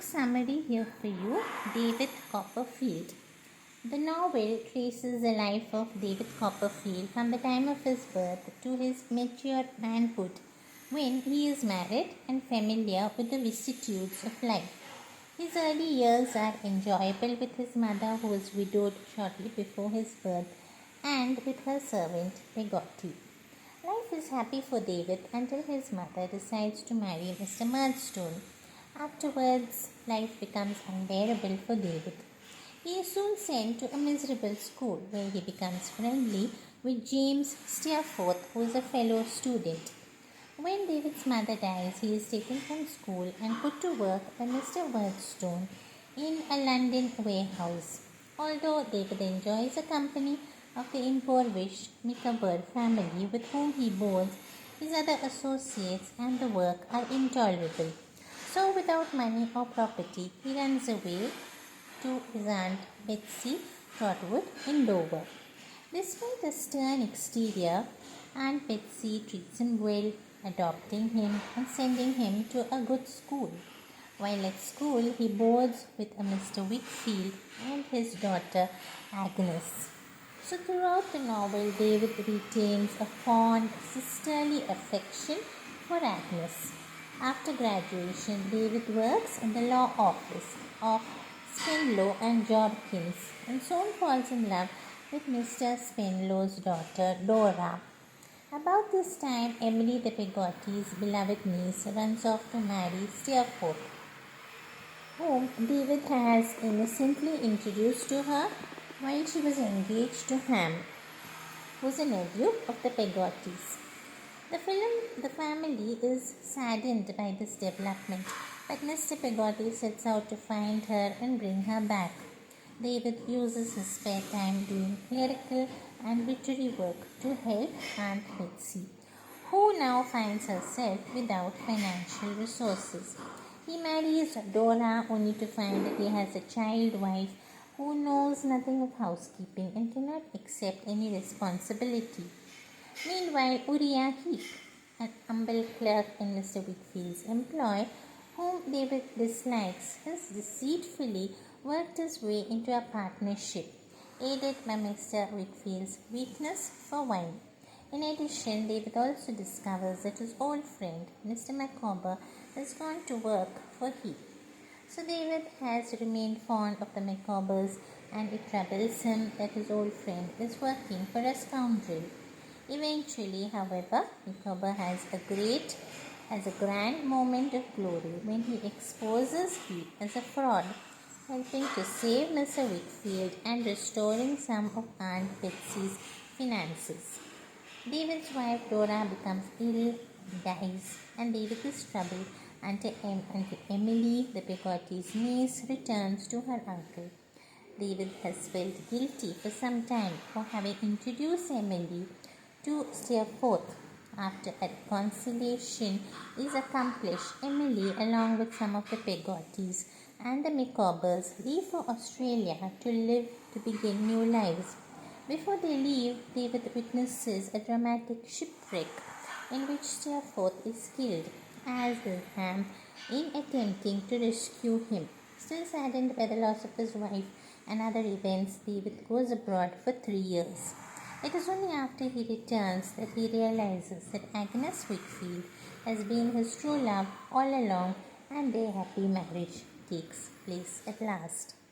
book summary here for you, David Copperfield. The novel traces the life of David Copperfield from the time of his birth to his mature manhood, when he is married and familiar with the vicissitudes of life. His early years are enjoyable with his mother, who was widowed shortly before his birth, and with her servant Peggotty. Life is happy for David until his mother decides to marry Mr. Murdstone. Afterwards, life becomes unbearable for David. He is soon sent to a miserable school where he becomes friendly with James Steerforth, who is a fellow student. When David's mother dies, he is taken from school and put to work by Mr. Murdstone in a London warehouse. Although David enjoys the company of the impoverished Micawber family with whom he boards, his other associates and the work are intolerable. So, without money or property, he runs away to his aunt Betsy Trotwood in Dover. Despite a stern exterior, Aunt Betsy treats him well, adopting him and sending him to a good school. While at school, he boards with a Mr. Wickfield and his daughter Agnes. So throughout the novel, David retains a fond, sisterly affection for Agnes. After graduation, David works in the law office of Spenlow and Jobkins and soon falls in love with Mr. Spenlow's daughter Dora. About this time, Emily the Peggotty's beloved niece runs off to marry Steerforth, whom David has innocently introduced to her while she was engaged to Ham, who is a nephew of the Peggottys. The family is saddened by this development, but Mr. Peggotty sets out to find her and bring her back. David uses his spare time doing clerical and literary work to help Aunt Betsy, who now finds herself without financial resources. He marries Dora only to find that he has a child wife who knows nothing of housekeeping and cannot accept any responsibility. Meanwhile, Uriah Heep, an humble clerk in Mr. Wickfield's employ, whom David dislikes, has deceitfully worked his way into a partnership, aided by Mr. Wickfield's weakness for wine. In addition, David also discovers that his old friend, Mr. Micawber, has gone to work for Heep. So David has remained fond of the Micawbers, and it troubles him that his old friend is working for a scoundrel. Eventually, however, Micawber has a grand moment of glory when he exposes Heep as a fraud, helping to save Mr. Wickfield and restoring some of Aunt Betsy's finances. David's wife Dora becomes ill and dies, and David is troubled until Emily, the Peggotty's niece, returns to her uncle. David has felt guilty for some time for having introduced Emily to Steerforth. After a reconciliation is accomplished, Emily, along with some of the Peggottys and the Micawbers, leave for Australia to begin new lives. Before they leave, David witnesses a dramatic shipwreck in which Steerforth is killed, as is Ham, in attempting to rescue him. Still saddened by the loss of his wife and other events, David goes abroad for 3 years. It is only after he returns that he realizes that Agnes Wickfield has been his true love all along, and their happy marriage takes place at last.